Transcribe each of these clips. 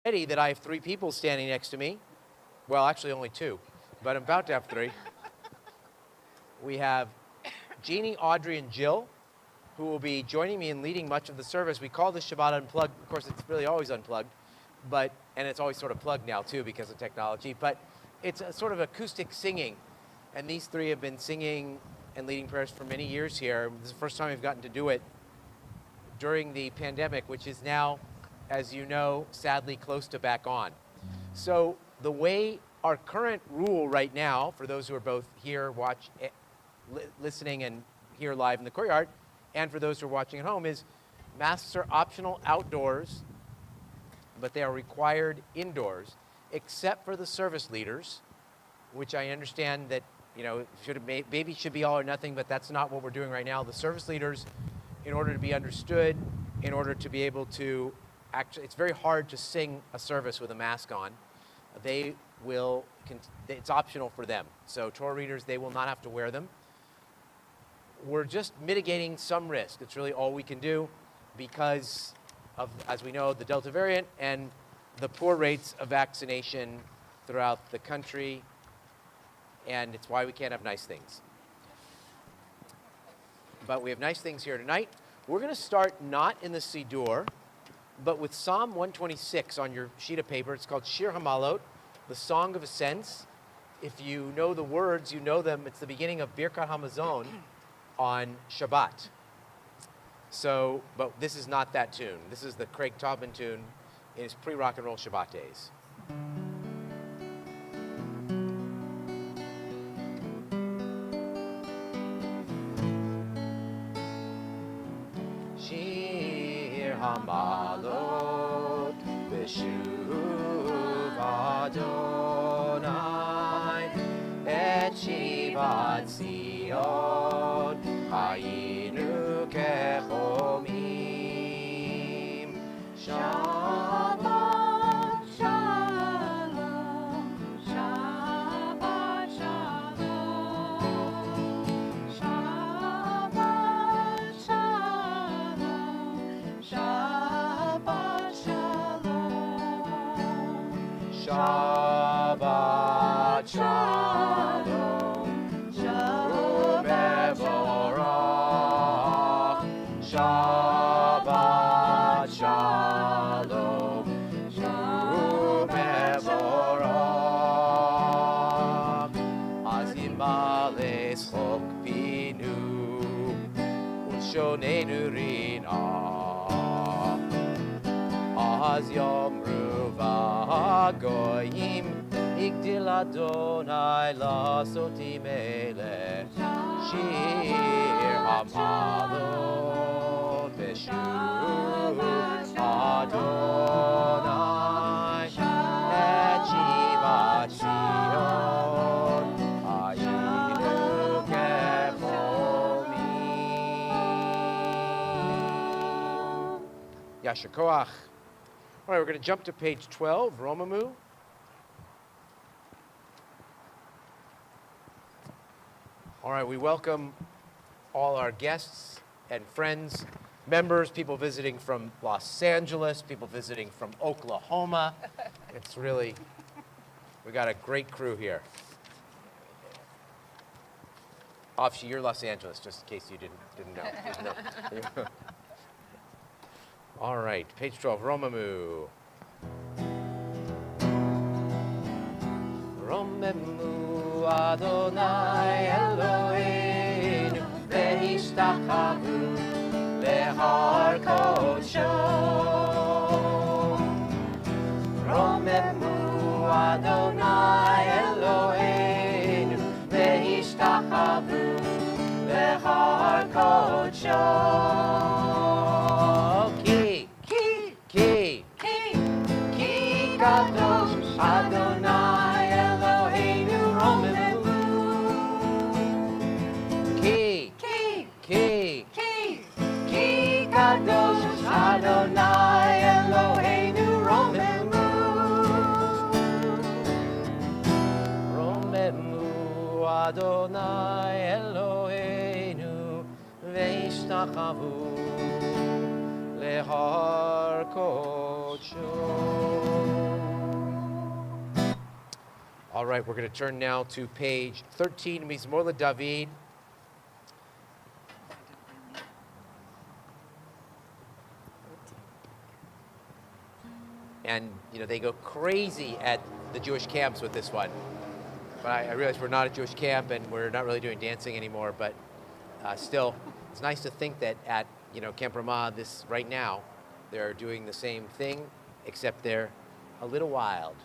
That I have three people standing next to me. Well, actually only two, but I'm about to have three. We have Jeannie, Audrey, and Jill, who will be joining me in leading much of the service. We call this Shabbat Unplugged. Of course, it's really always unplugged, and it's always sort of plugged now too because of technology, but it's a sort of acoustic singing. And these three have been singing and leading prayers for many years here. This is the first time we've gotten to do it during the pandemic, which is now, as you know, sadly close to back on. So the way our current rule right now, for those who are both here, listening and here live in the courtyard, and for those who are watching at home, is masks are optional outdoors, but they are required indoors, except for the service leaders, which I understand that, maybe should be all or nothing, but that's not what we're doing right now. The service leaders, in order to be understood, in order to be able to it's very hard to sing a service with a mask on. It's optional for them. So Torah readers, they will not have to wear them. We're just mitigating some risk. It's really all we can do because of, as we know, the Delta variant and the poor rates of vaccination throughout the country, and it's why we can't have nice things. But we have nice things here tonight. We're going to start not in the Siddur, but with Psalm 126 on your sheet of paper. It's called Shir Hamalot, the Song of Ascents. If you know the words, you know them. It's the beginning of Birkat Hamazon on Shabbat. So, but this is not that tune. This is the Craig Taubman tune in his pre-rock and roll Shabbat days. Shir Hamalot B'shuv Adonai Et Shivat Zion Hayinu Kechomim Shabbat Shalom Shabbat Shalom Shabbat Shalom Shabbat Shalom Shabbat Shalom Mevorach Shabbat Shalom Mevorach Azim Bales Chok Binu Ulshonenu Rina Az Yomru V'Hagoyim Igdil Adonai Lasoti Melech Shir Hamalot B'shuv Adonai Et Shivat Zion Hayinu Kechomim. Yasher Koach. All right, we're going to jump to page 12, Romamu. All right, we welcome all our guests and friends, members, people visiting from Los Angeles, people visiting from Oklahoma. It's really, we got a great crew here. Afshi, you're Los Angeles, just in case you didn't know. All right, page 12, Romamu. Romemu Adonai Eloheinu Ve'ishtachavu Lehar Kodsho. Romemu Adonai Eloheinu Ve'ishtachavu Lehar Kodsho. Ki Kadosh Adonai Eloheinu Romemu. Ki Kadosh Adonai Eloheinu Romemu. Romemu Adonai Eloheinu Ve'ishtachavu Lehar kodsho. All right, we're going to turn now to page 13, Mizmor LeDavid. And, you know, they go crazy at the Jewish camps with this one. But I realize we're not a Jewish camp and we're not really doing dancing anymore, but still, it's nice to think that at, you know, Camp Ramah, this right now, they're doing the same thing, except they're a little wild.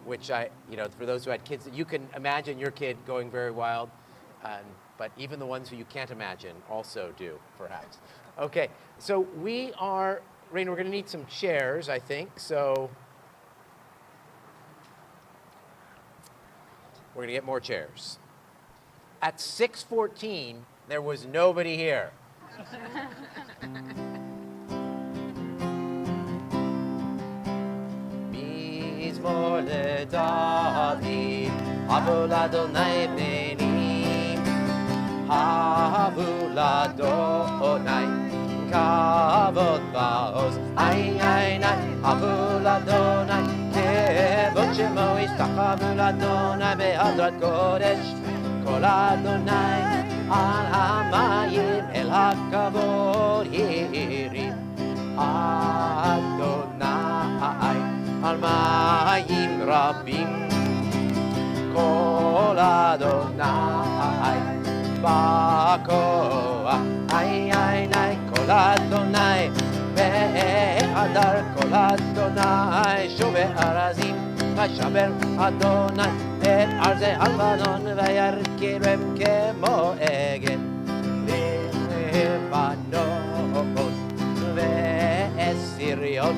Which you know, for those who had kids, you can imagine your kid going very wild, but even the ones who you can't imagine also do, perhaps. Okay, so Raina, we're going to need some chairs, I think, so we're going to get more chairs. At 6:14, there was nobody here. Mizmor LeDavid, Havu l'Adonai benim, Havu l'Adonai, Kavod ba'oz, ay, ay, ay, Havu l'Adonai, Kevod shemo ishtachavu l'Adonai behadrat kodesh, Kol Adonai, al hamayim el hakavod yirim, Adonai, al mayim rabim, Kol Adonai, ba'koach, ay, ay, ay, Kol Adonai, ve'adar Kol Adonai, shove arazim, v'shaber Adonai, et arze halvanon, v'yarkirem kemo egen, lebanon, ve'esirion,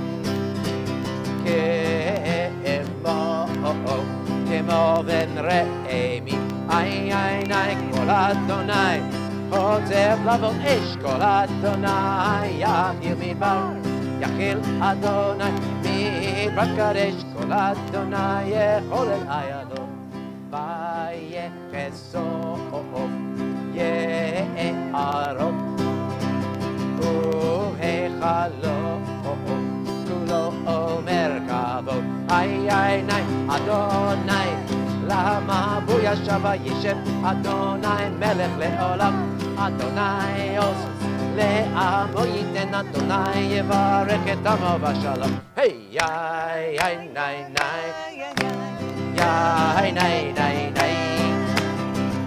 כמו בן רעמי, איי איי איי, כל אדוני, עוזב לבוא אש, כל אדוני, יחיל מדבר, יחיל אדוני, מדבר קדש, כל אדוני, יכול אל הידו, ויחסוף יערות, ובהיכלו, כולו אומר כבוד, איי איי איי, אדוני, למה בו ישב וישב, אדוני מלך לעולם, אדוני עוז לעמו ייתן, אדוני יברך את עמו בשלום. היי איי איי איי איי, איי איי איי איי,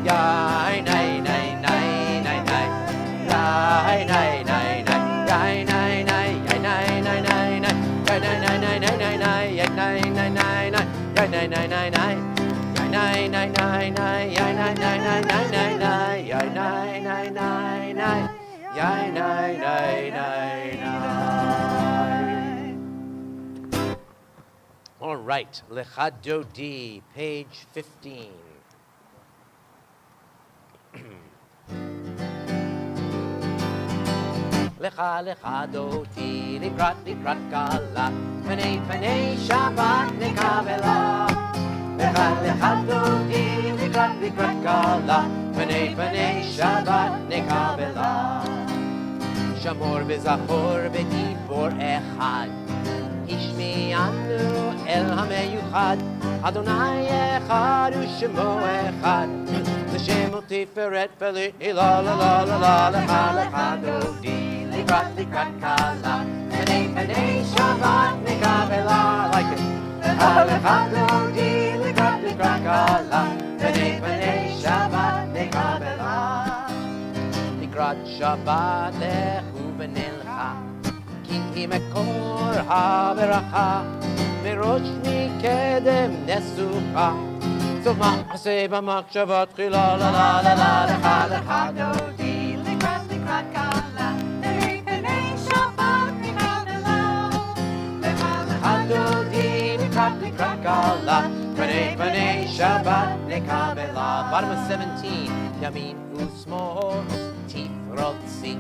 איי איי איי All right, Lecha Dodi, page 15. Lecha lecha dodi, likrat kala, Pnei Shabbat nekavela. Lecha lecha dodi, likrat kala, Pnei Shabbat nekavela. Shamor v'zachor v'gibor echad, Ishmi'anu el hameyuchad, Adonai echad u'shemo echad, L'shem u'tiferet v'li'ila la la la la lecha lecha dodi. Likrat kala, Pnei Shabbat nekavela. Like it. Lecha dodi, likrat kala, Pnei Shabbat nekavela. Likrat Shabbat lechu v'nelcha, ki hi mekor ha'veracha, v'rosh mikedem nesucha. Sof ma'aseh b'machshavot chila la la la la lecha lecha dodi, likrat kala. Likrat kala, Pnei Shabbat nekavela. Bottom of 17, Yamin u'smol tifrotzi,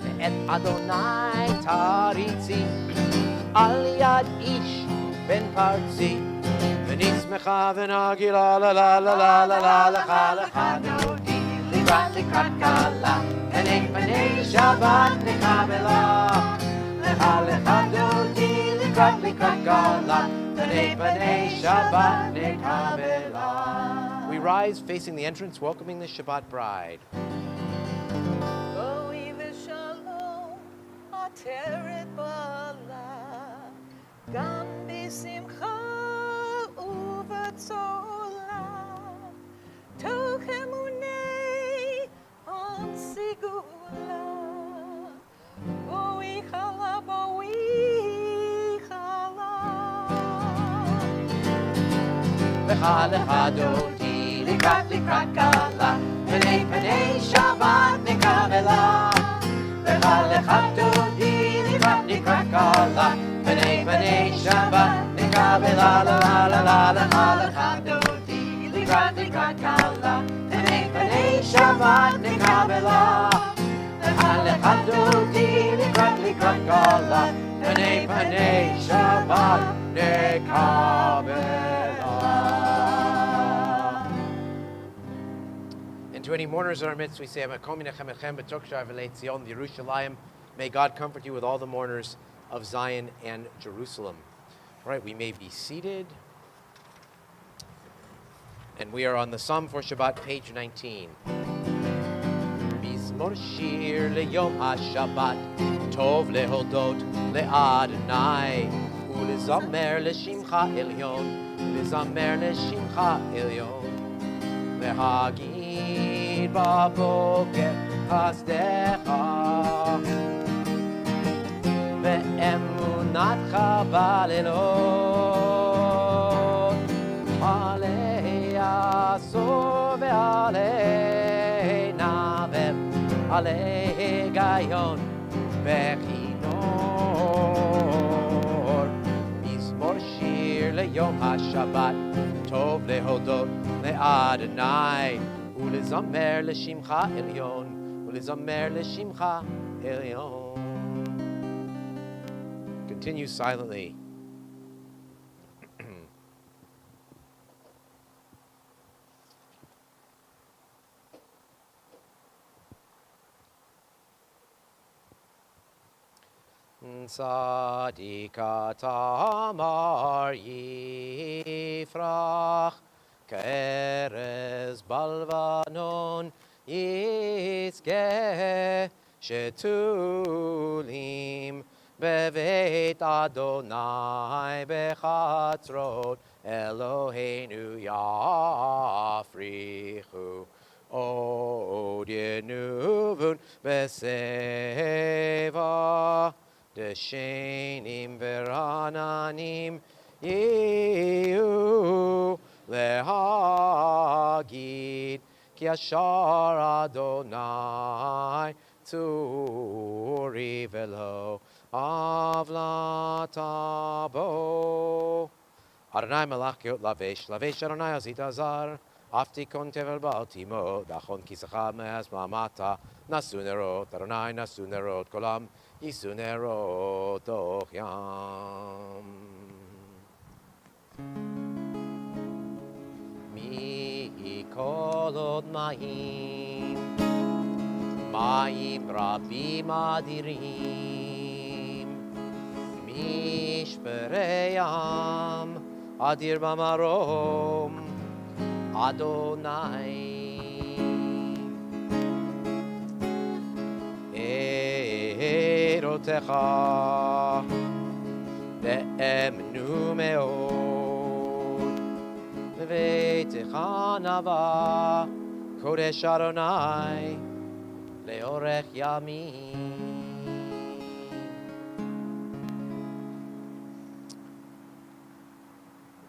ve'et Adonai taritzi, al yad ish ben partzi, v'nismecha v'nagila la la la la la la lecha lecha dodi. לקראת קלה, פני פני שבת נקבלה. לך לך דודי לקראת קלה, פני פני שבת נקבלה. We rise facing the entrance, welcoming the Shabbat bride. בואי ושלום, עטרת בעלה, גם בשמחה ובצולה, תוך אמוני עד סגולה. בואי חלה, בואי חלה. לך לך דודי לקראת קלה, פני פני שבת נקבלה. לך לך דודי לקראת קלה, פני פני שבת נקבלה. לה לה לה לך לך דודי לקראת קלה, פני פני שבת נקבלה. לך לך דודי לקראת קלה, פני פני שבת נקבלה. And to any mourners in our midst, we say, may God comfort you with all the mourners of Zion and Jerusalem. All right, we may be seated. And we are on the Psalm for Shabbat, page 19. Mizmor shir leyom ha-Shabbat, tov lehodot le'Adonai, u'lezamer l'shimcha elyon, u'lezamer l'shimcha elyon, להגיד בבוקר חסדך ואמונתך בלילות, עלי עשור ועלי נבל, עלי היגיון וכינור. מזמור שיר ליום השבת, טוב להודות לאדוני, ולזמר לשמך עליון, ולזמר לשמך עליון. Continue silently. Tzadika tamar yifrach, Keres balvanon yizgeh, shetulim beveit Adonai bechatzrot Eloheinu yafrichu. Od yenuvun beseva, deshenim verananim yehu. Lehagid ki ashar Adonai tzuri velo avlatabo. Adonai melach yot lavesh, lavesh Adonai azit azar, aftikon tevel ba'altimo, dachon kisachad me'az ma'amata, nasu nerot, Adonai nasu nerot, kolam yisu nerot toch yam. Kolot mayim, mayim rabim adirim, mishpereyam adir bamarom Adonai. Erotecha be'emnu me'od, Ve'techa nava kodesh Adonai leorech yamim.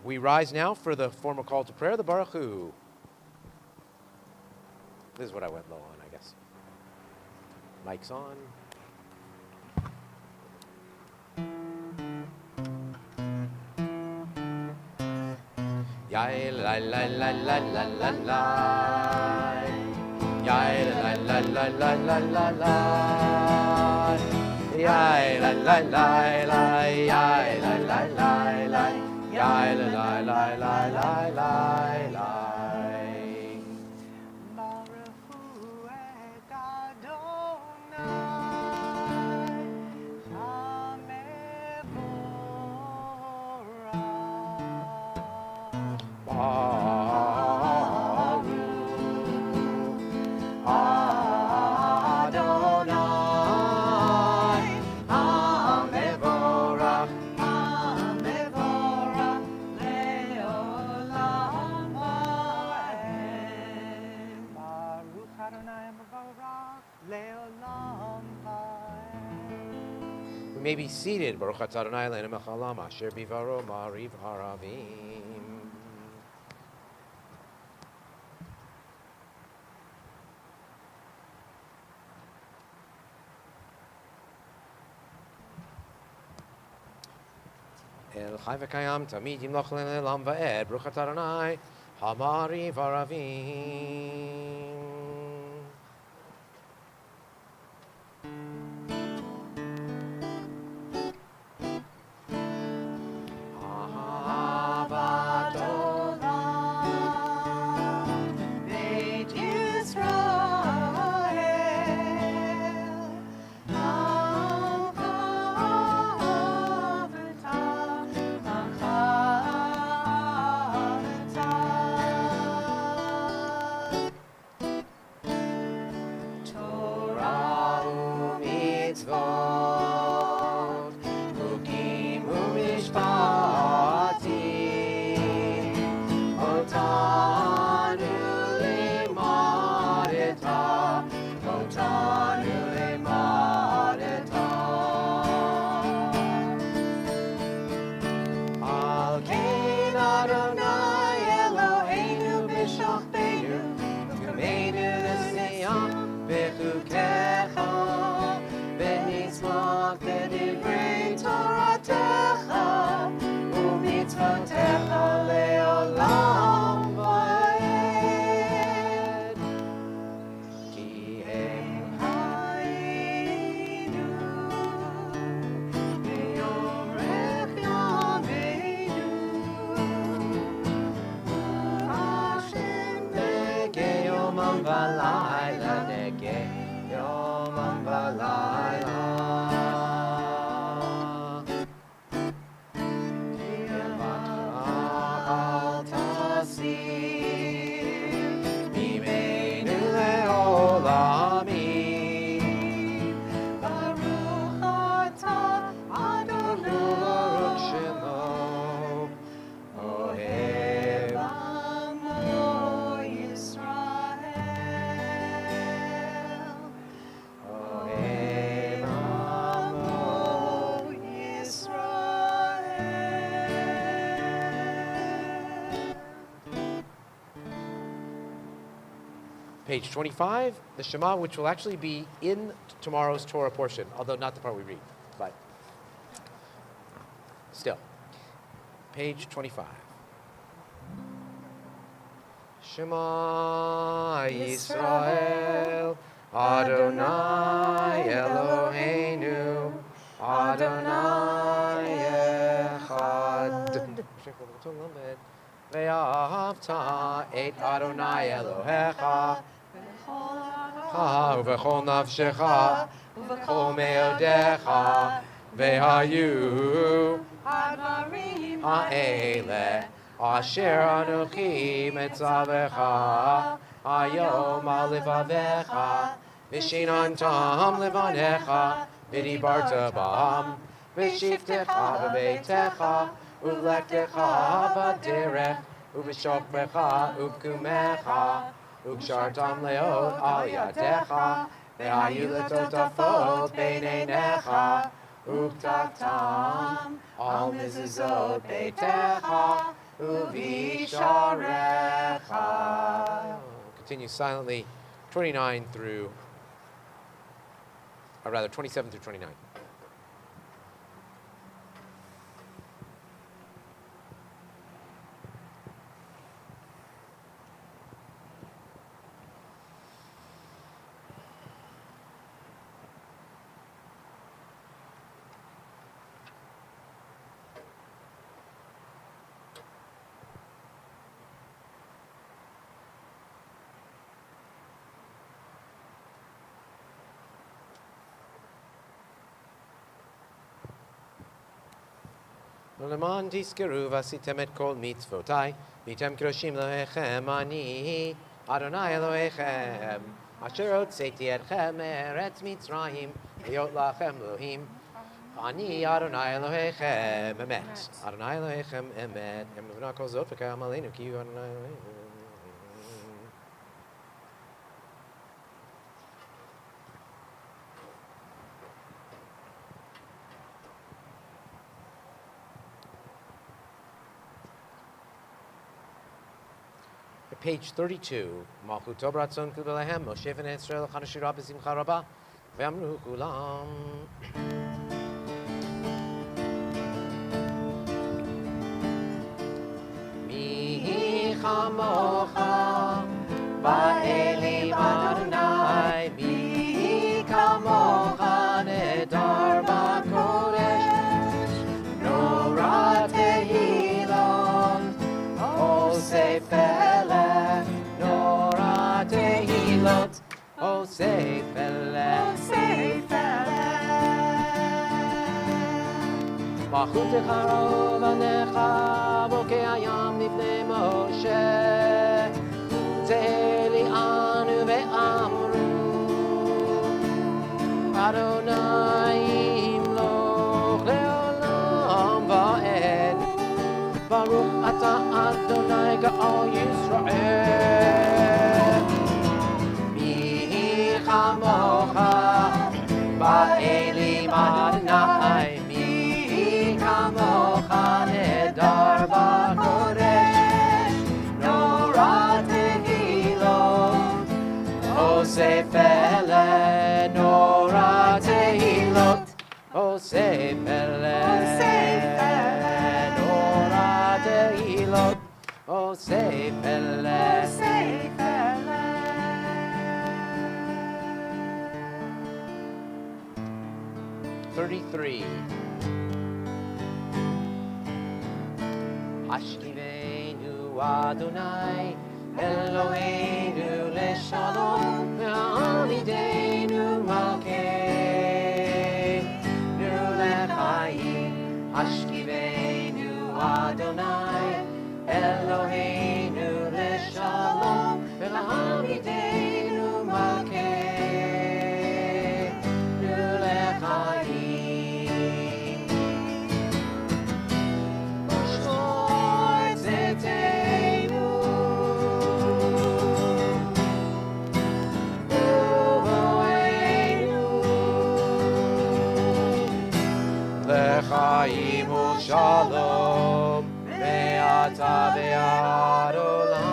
We rise now for the formal call to prayer, the Baruch Hu. This is what I went low on, I guess. Mic's on. Yai la la la la la la la. Yai la la la la la la la. Yai la la la la. Yai la la la la. Yai la la la la la la la. Baruch Hu Adonai, HaMevorach, HaMevorach, Le'olam Va'ed. Baruch Adonai Mevorach, Le'olam Va'ed. We may be seated. Baruch atah Adonai Eloheinu melech haolam, asher bivaro ma'ariv haravim. El chai v'kayam tamid yimloch le'olam va'ed. Baruch atah Adonai ha'ma'ariv haravim. Ahavat Olam, Beit Yisrael, Amcha ahavta, Torah u'mitzvot, Chukim u'mishpatim, Otanu limadeta, Otanu limadeta. Al kein Adonai Eloheinu b'shachbeinu, V'kameinu l'siyam b'chukecha, V'nitzmach b'divrei Toratecha, U'mitzvotecha le'olam va'ed. Ki hem hayinu be'yorech yameinu, Hashem negeh yomam v'layla, negeh yomam v'layla. Al tasir mimeinu le'olamim. Baruch atah Adonai Shemo Ohev Amo Yisrael, Ohev Amo Yisrael. Page 25, the Shema, which will actually be in tomorrow's Torah portion, although not the part we read, but still. Page 25. Shema Yisrael, Adonai Eloheinu, Adonai Echad. Ve'ahavta et Adonai Elohecha, ובכל נפשך ובכל מאודיך והיו הדברים האלה אשר אנוכי מצווך היום על לבביך ושיננתם לבניך ודיברת בם בשבתך בביתך ובלכתך בדרך ובשוכבך ובקומך וקשרתם לאות על ידיך, והיו לטוטפות בין עיניך, וכתבתם על מזוזות ביתך ובשעריך. Continue silently, 29 through, or rather 27 through 29. למען תזכרו ועשיתם את כל מצוותיי, והייתם קדושים לאלוהיכם, אני אדוני אלוהיכם, אשר הוצאתי אתכם מארץ מצרים, להיות לכם אלוהים. אני אדוני אלוהיכם אמת. אדוני אלוהיכם אמת. גם נבנה כל זאת וקיים עלינו, כי הוא אדוני אלוהינו. Page 32, Malchut Tov Ratzon Kibelehem, Moshe v'nei Yisrael Chanashira b'simcha rabah, v'amru kulam. Mi chamocha ba'elim Adonai, mi kamocha nedar b'kodesh, Norah tehilot, Osef eleh, Norah tehilot, Osef eleh. בחוטך רוב עליך, בוקע ים לפני משה, צאלי אנו ואמרו, אדוני ימלוך לעולם ועד, ברוך אתה אדוני גאל ישראל. מי כמוך באלים אדוני, כמוך נהדר בקודש, נורא תהילות, אוסף אלה, נורא תהילות, אוסף אלה, נורא תהילות, אוסף אלה. 33. Ashkivenu Adonai, Eloheinu leshalom, ve'amidenu malkeinu lechayim. Ashkivenu Adonai, Eloheinu leshalom, ve'amidenu malkeinu lechayim. L'chaim u'shalom ve'ata ve'ad olam.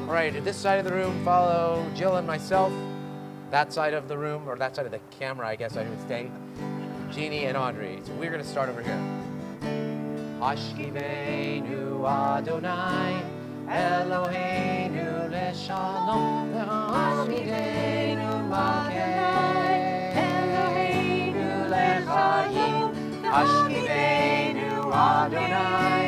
All right, at this side of the room, follow Jill and myself. That side of the room, or that side of the camera, I guess I would say, Jeannie and Audrey. So we're going to start over here. Ashkivenu Adonai, Eloheinu leshalom, ve'amidenu malkeinu lechayim. Ashkivenu Adonai,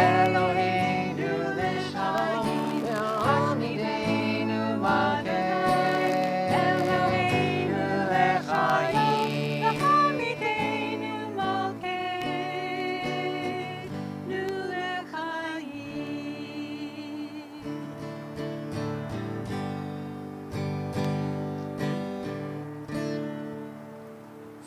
Eloheinu leshalom, ve'amidenu malkeinu lechayim.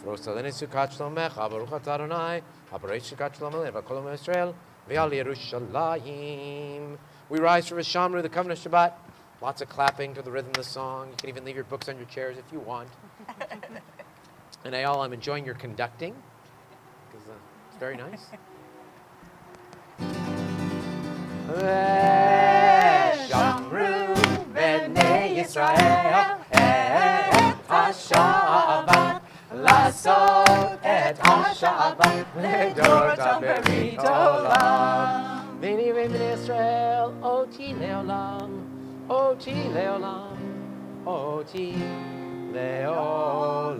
Rosalene Sukkot Shlomecha, Baruch Atah Adonai, Habarei Sukkot Shlomelech, V'kol Am Yisrael, V'al Yerushalayim. We rise for Shamru, the Covenant Shabbat. Lots of clapping to the rhythm of the song. You can even leave your books on your chairs if you want. And Ayala, I'm enjoying your conducting, because it's very nice. Shamru B'nei Yisrael et HaShabbat, לעשות את השבת לדורותם ברית עולם. בני ובני ישראל, אותי לעולם, אותי לעולם, אותי לעולם.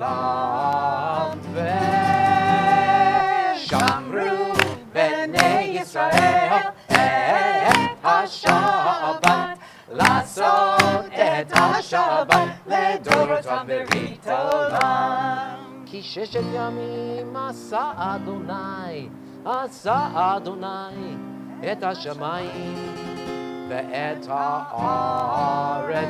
ושמרו בני ישראל את השבת, לעשות את השבת לדורותם ברית עולם. כי ששת ימים עשה אדוני את השמיים ואת הארץ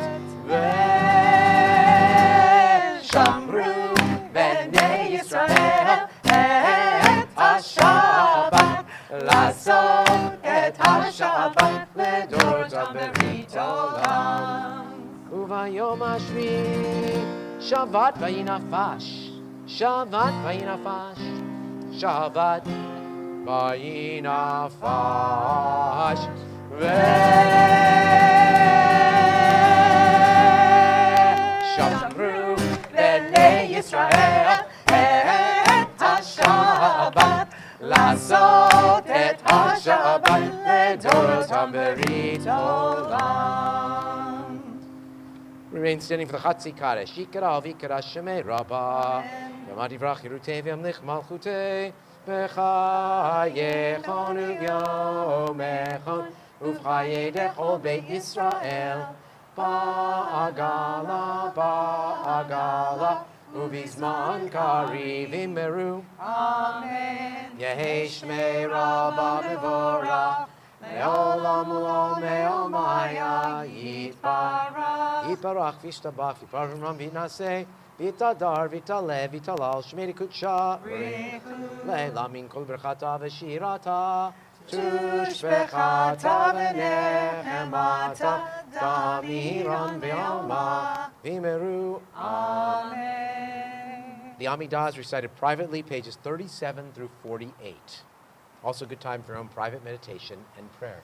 ושמרו בני ישראל את השבת לעשות את השבת לדורותם ברית עולם וביום השביעי שבת וינפש שבת וינפש שבת וינפש ושמרו בני ישראל את השבת לעשות את השבת לדורותם ברית עולם. Remain standing for the Chatzi Kadesh. Yikara v'ikara shemei rabba. Yom hadivrach yirutei v'yamlich malchutei. B'chayechon u'vyomechon. Uv'chayei dechol beit Yisrael. Ba'agala. Uv'izman kariv imeru. Amen. Yehi shmei rabba mevorach. Me'olam u'me'omaya yitbarach. Yitbarach v'ishtabach v'parvim ram v'naseh v'tadar v'talev v'talal shmei kutsha le'la min kol berchata v'shirata tushbechata v'nechemata damiran v'alma v'imeru. Amen. The Amidah is recited privately, pages 37 through 48. Also a good time for your own private meditation and prayer.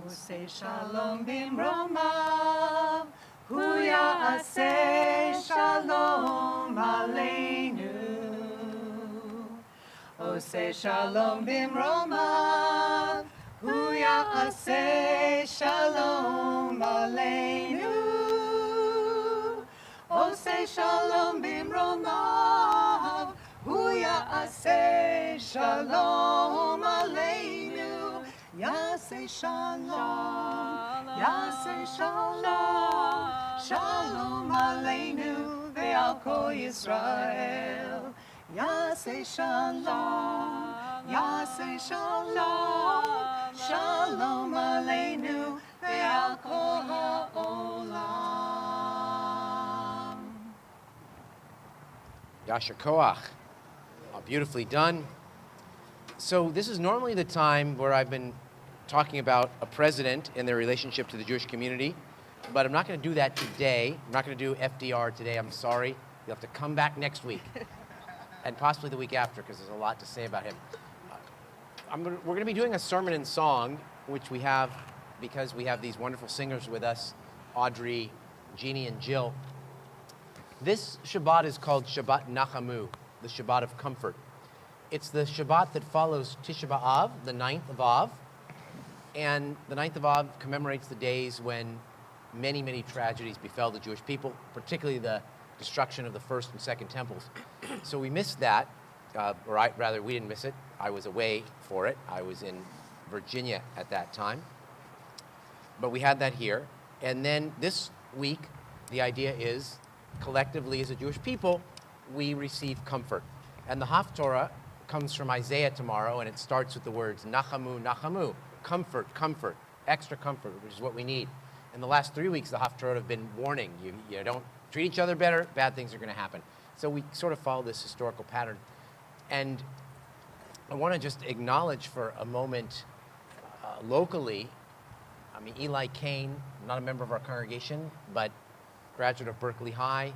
Say shalom bimromav, hu ya'aseh shalom aleinu. Oh, say shalom bimromav, hu ya'aseh shalom aleinu. Oh, say shalom bimromav, hu ya'aseh shalom aleinu. Yaseh shalom, Yaseh shalom, shalom aleinu ve'al kol Yisrael. Yaseh shalom, Yaseh shalom, shalom aleinu ve'al kol ha'olam. Yasher Koach. Beautifully done. So this is normally the time where I've been talking about a president and their relationship to the Jewish community, but I'm not going to do that today. I'm not going to do FDR today. I'm sorry. You'll have to come back next week, and possibly the week after, because there's a lot to say about him. We're going to be doing a sermon and song, which we have because we have these wonderful singers with us, Audrey, Jeannie, and Jill. This Shabbat is called Shabbat Nachamu, the Shabbat of comfort. It's the Shabbat that follows Tisha B'Av, the 9th of Av, and the 9th of Av commemorates the days when many, many tragedies befell the Jewish people, particularly the destruction of the first and second temples. So we missed that, rather we didn't miss it. I was away for it. I was in Virginia at that time. But we had that here. And then this week, the idea is, collectively as a Jewish people, we receive comfort. And the Haftorah comes from Isaiah tomorrow, and it starts with the words Nachamu, Nachamu, comfort, comfort, extra comfort, which is what we need. In the last 3 weeks, the Haftorah have been warning you, don't treat each other better, bad things are going to happen. So we sort of follow this historical pattern. And I want to just acknowledge for a moment locally, Eli Kane, not a member of our congregation, but graduate of Berkeley High.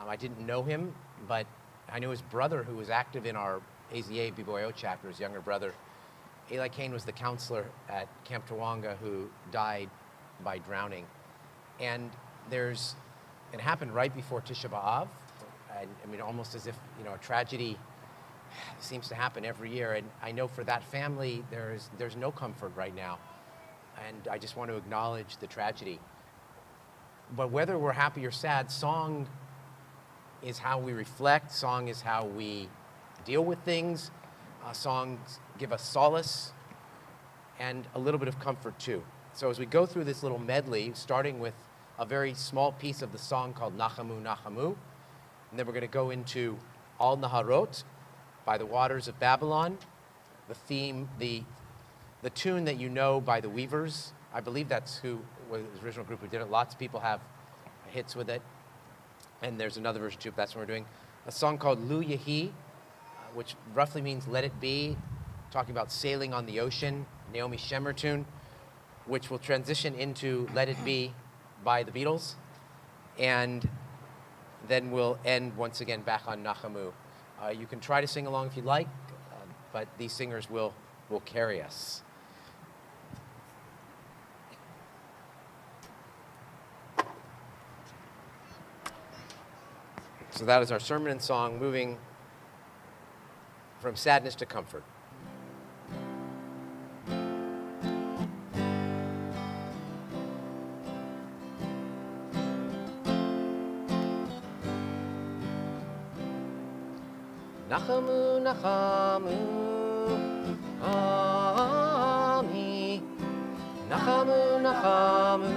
I didn't know him, but I knew his brother, who was active in our AZA BBYO chapter, his younger brother. Eli Kane was the counselor at Camp Tawanga who died by drowning. And it happened right before Tisha B'Av. Almost as if, a tragedy seems to happen every year. And I know for that family, there's no comfort right now. And I just want to acknowledge the tragedy. But whether we're happy or sad, song is how we reflect. Song is how we deal with things. Songs give us solace and a little bit of comfort too. So as we go through this little medley, starting with a very small piece of the song called Nachamu, Nachamu, and then we're going to go into Al Naharot, by the waters of Babylon, the theme, the tune that you know by the Weavers. I believe that's who was the original group who did it. Lots of people have hits with it. And there's another version too, but that's what we're doing. A song called Lu Yehi, which roughly means let it be, talking about sailing on the ocean, Naomi Shemer tune, which will transition into Let It Be by the Beatles. And then we'll end once again back on Nachamu. You can try to sing along if you'd like, but these singers will carry us. So that is our sermon and song, moving from sadness to comfort. Nachamu, Nachamu, Ami. Nachamu, Nachamu,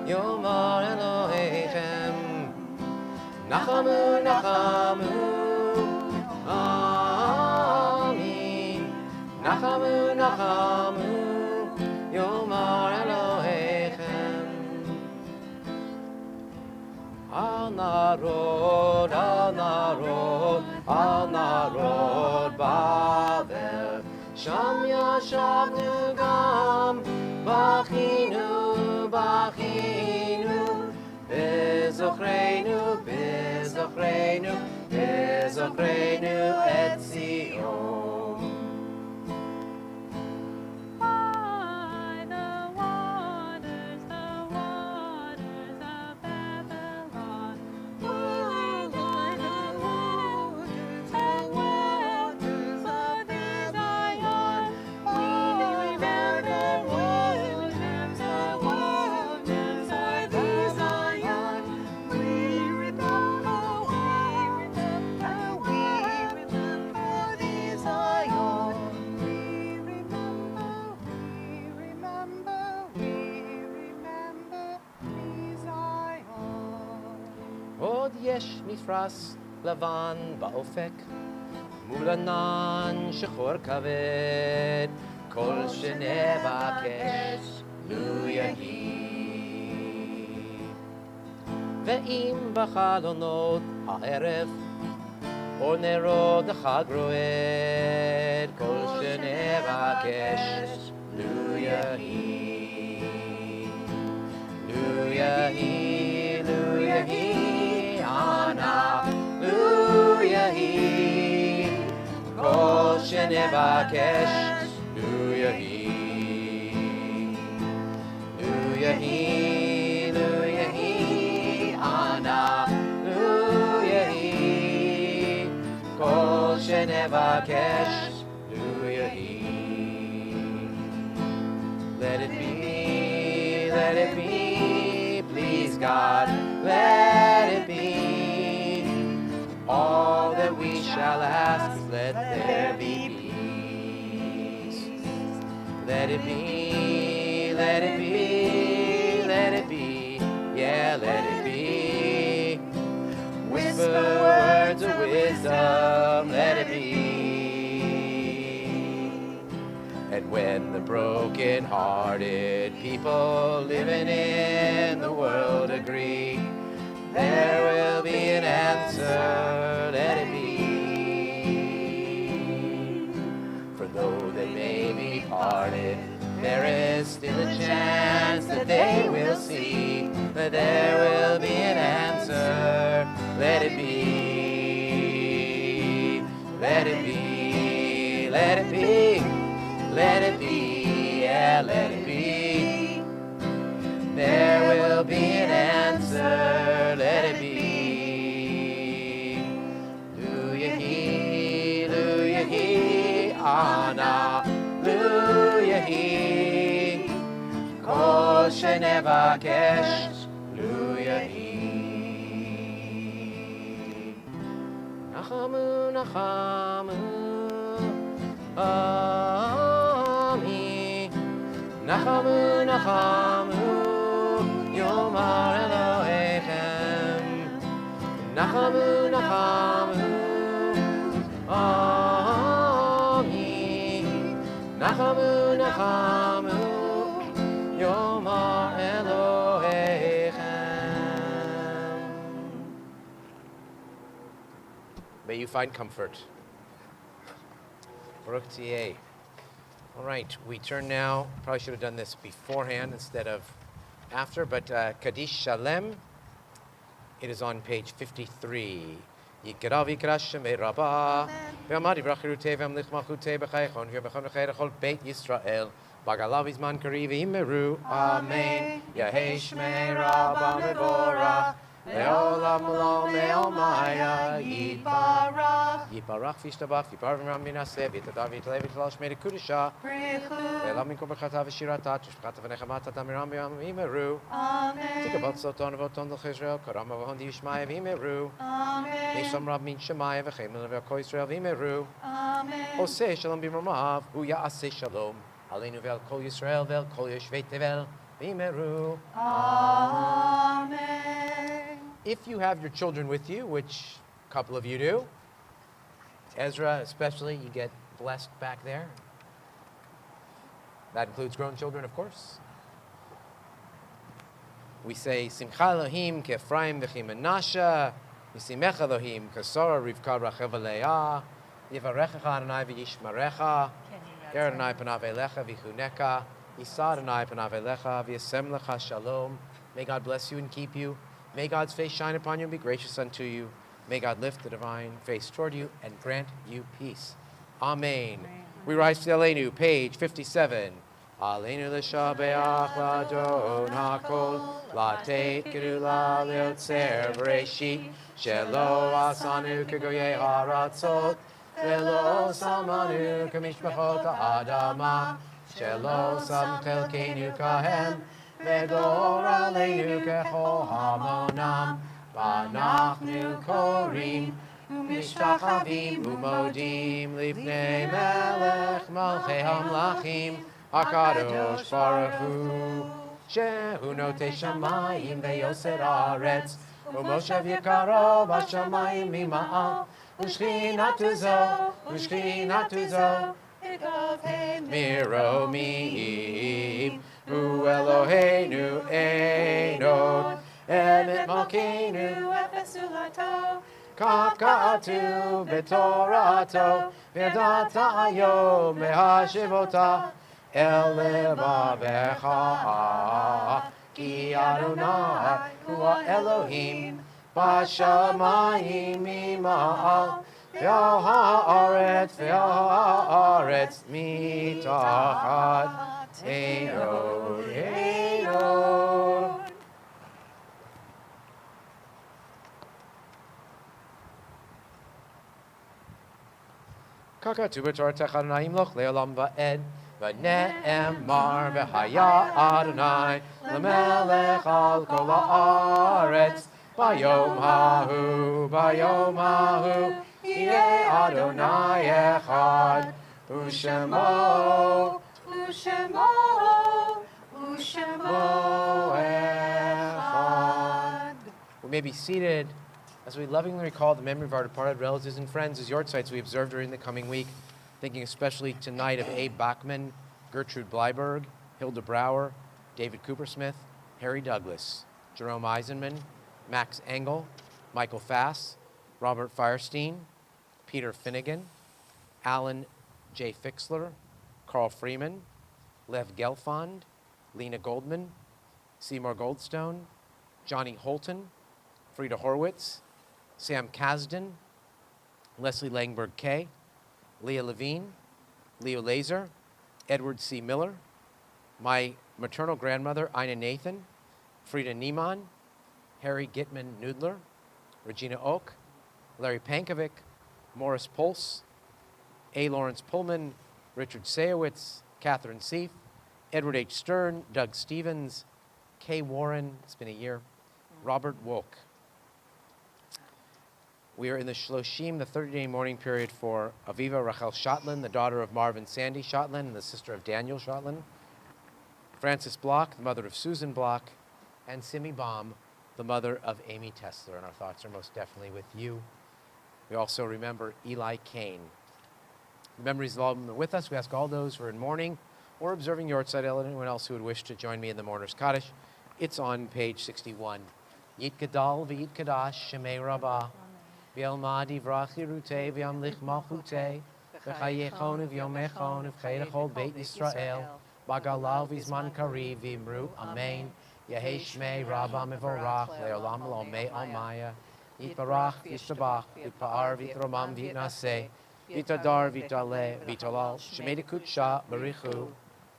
Yomar Elohechem. Nachamu, Nachamu, Ami. Nachamu, Nachamu, Yomar Elohechem. Al narod, al narod, al narod Bavel. Sham yashavnu gam, bachinu, bachinu. Bezochreinu, bezochreinu, bezochreinu et Zion. עוד יש מפרש לבן באופק, מול ענן שחור כבד, כל שנבקש לו יהי. ואם בחלונות הערב אור נרות החג רועד, כל שנבקש לו יהי. לו יהי, לו יהי, אנא לו יהי, כל שנבקש לו יהי. לו יהי, לו יהי, אנא לו יהי, כל שנבקש לו יהי. Let it be, let it be, please God, let it be. All that we shall ask, let there be peace. Let it be, let it be, let it be, yeah, let it be. Whisper words of wisdom, let it be. And when the broken-hearted people living in the world agree, there will be an answer, let it be. For though they may be parted, there is still a chance that they will see, that there will be an answer, let it be. Let it be, let it be. Let it be, yeah, let it be. There will be an answer, let it be. Lu yahi, lu yahi, ana, lu yahi. Kol shenevakesh, lu yahi. Nachamu, nachamu, Nachamu, Nachamu, Yomar Elohechem. Nachamu, Nachamu, Ami. Nachamu, Nachamu, Yomar Elohechem. May you find comfort. Baruch Tieh. All right, we turn now, probably should have done this beforehand instead of after, but Kaddish Shalem, it is on page 53. Yikarav yikrash shemei rabah, ve'amad yivrach yirutei ve'amlich malchutei b'chaychon, ve'bechon v'chei rechol beit Yisrael, bagalav izman kari v'imeru, amen. Yahei shmei rabah mevorach, le'olam lo me'omaya yitbarach. Yiparach v'ishtabach, yiparach v'ram minaseh, v'yitadav v'yitalei v'yitalal shmei dekudisha. Le'elam minko b'chata v'shirata, t'shpchata v'nechamata t'amiram v'imeru. Amen. Tikabot soton v'oton l'ch Israel, karama v'hondi v'shmaya v'imeru. Amen. Nesham rab min shemaya v'chem l'v'ko Israel v'imeru. Amen. Oseh shalom b'mromav, hu ya'aseh shalom. Aleinu ve'al kol Yisrael ve'al kol yoshvei tevel v'imeru. Amen. If you have your children with you, which a couple of you do, Ezra especially, you get blessed back there. That includes grown children, of course. We say, Simcha Elohim ke'Ephraim v'chi Menashe, Yisimecha Elohim k'Sora Rivka Rachel v'Leah, Yivarechecha Adonai v'yishmarecha, Ger Adonai panav elecha v'chuneka, Yisa Adonai panav elecha v'yasem lecha shalom. May God bless you and keep you. May God's face shine upon you and be gracious unto you. May God lift the divine face toward you and grant you peace. Amen. We rise to Aleinu, page 57. Aleinu l'shabeach l'adon hakol, l'ateit gedula l'yotzer v'reshit, shelo asanu kegoyei haratzot, velo samanu kemishpachot ha'adama, shelo sam chelkeinu kahem, vedor aleinu kechol hamonam, v'anachnu korim, u'mishtachavim u'modim livnei melech malchei hamlachim, HaKadosh Baruch Hu, Shehu notei shamayim ve'yoser haaretz, ומושב יקרו בשמיים ממעל, ושכינתו זו, מרומים, הוא אלוהינו אין עוד, אמת מלכנו, כך כתוב בתורתו, וידעת היום להשיב אותה אל לבבך, כי אדוני הוא האלוהים בשמיים ממעל, ועל הארץ מתחת אין עוד, אין עוד. כך כתוב בתורתך אדוני ימלוך לעולם ועד, ונאמר והיה אדוני למלך על כל הארץ, ביום ההוא יהיה אדוני אחד, ושמו אחד. We may be seated as we lovingly recall the memory of our departed relatives and friends as yortzites we observe during the coming week, thinking especially tonight of Abe Bachman, Gertrude Bleiberg, Hilda Brower, David Coopersmith, Harry Douglas, Jerome Eisenman, Max Engel, Michael Fass, Robert Firestein, Peter Finnegan, Alan J. Fixler, Carl Freeman, Lev Gelfand, Lena Goldman, Seymour Goldstone, Johnny Holton, Frida Horwitz, Sam Kasdan, Leslie Langberg Kay, Leah Levine, Leo Laser, Edward C. Miller, my maternal grandmother, Ina Nathan, Frida Niemann, Harry Gitman Noodler, Regina Oak, Larry Pankovic, Morris Pulse, A. Lawrence Pullman, Richard Sayowitz, Catherine Seif, Edward H. Stern, Doug Stevens, Kay Warren, it's been a year, Robert Woke. We are in the Shloshim, the 30-day mourning period for Aviva Rachel Schottland, the daughter of Marvin Sandy Schottland and the sister of Daniel Schottland, Frances Block, the mother of Susan Block, and Simi Baum, the mother of Amy Tesler. And our thoughts are most definitely with you. We also remember Eli Kane. The memories of all of them are with us. We ask all those who are in mourning or observing Yortzeit, and anyone else who would wish to join me in the Mourner's Kaddish. It's on page 61. Yit Gadal v'yit Kadash Shemei Rabbah. V'yelma divrach Yerutei v'yamlich malchutei v'chayechon v'yomechon v'chayechol Beit Yisrael b'galav v'zman kariv v'imru Amen. Yehei Shmei Rabbah Mevorach le'olam l'omei almaya Yitbarach v'yishtabach v'yitpa'ar v'yitromam v'yitnaseh v'yitadar v'yitaleh v'yitalal Shemei dekutsha barichu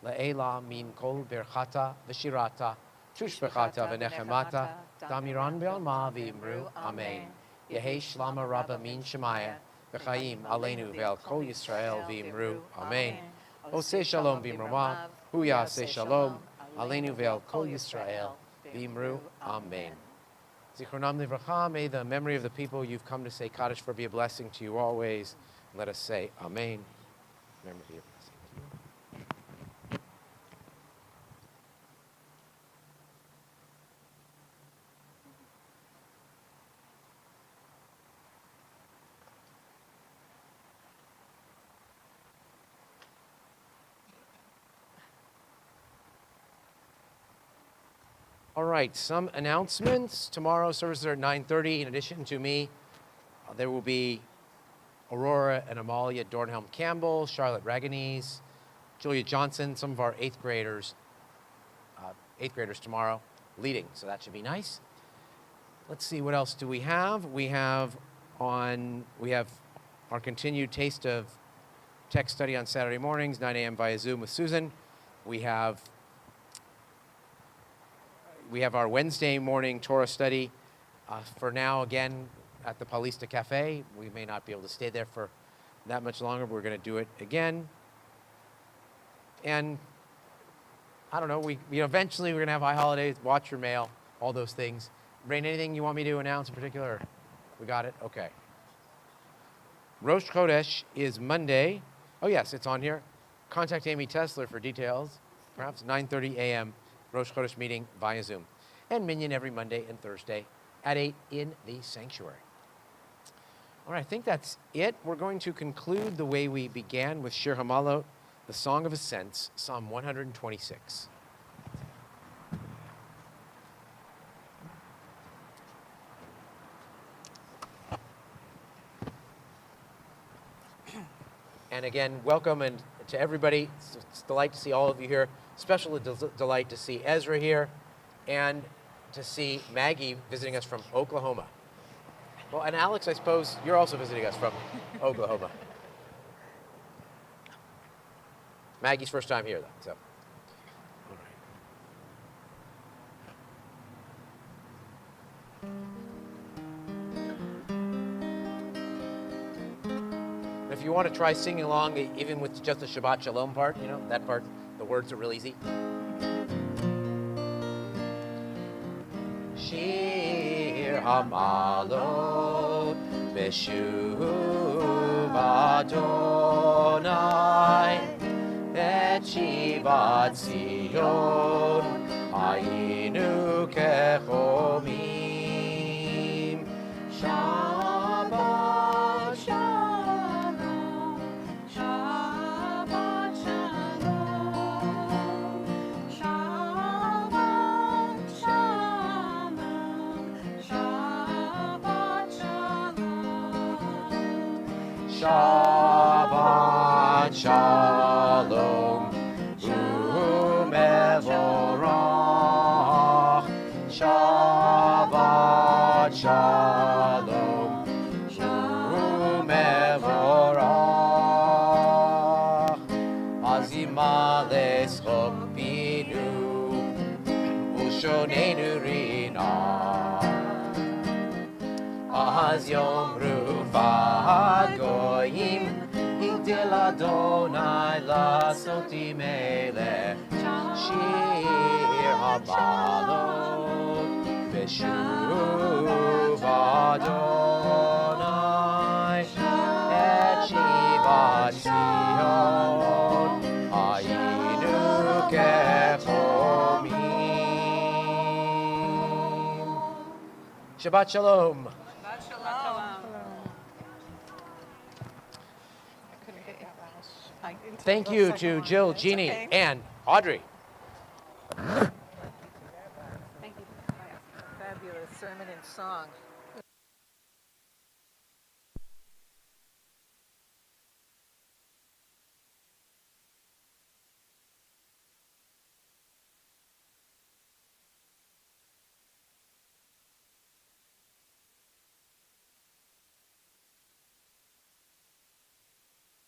le'ela min kol berchata v'shirata tushbechata v'nechemata damiran v'alma v'imru Amen. Yehei Shlama Rabba Min Shemaya, V'chaim Aleinu Ve'al Kol Yisrael V'imru, Amen. Oseh Shalom V'imromav, Hu Yaseh Shalom, Aleinu Ve'al Kol Yisrael V'imru, Amen. Zichronam Livracha, may the memory of the people you've come to say Kaddish for be a blessing to you always. Let us say Amen. Memory be a blessing to you. All right, some announcements. Tomorrow services are at 9:30. In addition to me, there will be Aurora and Amalia Dornhelm Campbell, Charlotte Raganese, Julia Johnson, some of our eighth graders tomorrow leading, so that should be nice. Let's see, what else do we have? We have our continued Taste of Text study on Saturday mornings, 9 a.m. via Zoom with Susan. We have our Wednesday morning Torah study for now, again, at the Paulista Cafe. We may not be able to stay there for that much longer, but we're going to do it again. And I don't know, eventually we're going to have high holidays, watch your mail, all those things. Rain, anything you want me to announce in particular? We got it? Okay. Rosh Chodesh is Monday. Oh, yes, it's on here. Contact Amy Tesler for details. Perhaps 9:30 a.m. Rosh Chodesh meeting via Zoom. And Minyan every Monday and Thursday at 8 in the sanctuary. All right, I think that's it. We're going to conclude the way we began with Shir Hamalot, the Song of Ascents, Psalm 126. And again, welcome and to everybody. It's a delight to see all of you here. Special delight to see Ezra here and to see Maggie visiting us from Oklahoma. Well, and Alex, I suppose you're also visiting us from Oklahoma. Maggie's first time here, though. So, all right. If you want to try singing along, even with just the Shabbat Shalom part, you know, that part, the words are real easy. Shir Hamalot Beshuv Adonai Et Shivat Zion Hayinu Kechomim Shabbat Shalom, Shabbat Shalom, Shabbat Shalom, Shabbat Shalom, Shabbat Shalom Umevorach Shabbat Shalom Umevorach Azimales Chokbinu Ushonenu Rina Az Yomru Vagoyim Higdil Adonai Lasoti Melech Shir Hamalot Beshuv Adonai Et Shivat Zion Hayinu Kechomim. Shabbat Shalom. Thank you to Jill, Jeannie, okay. Ann, Audrey,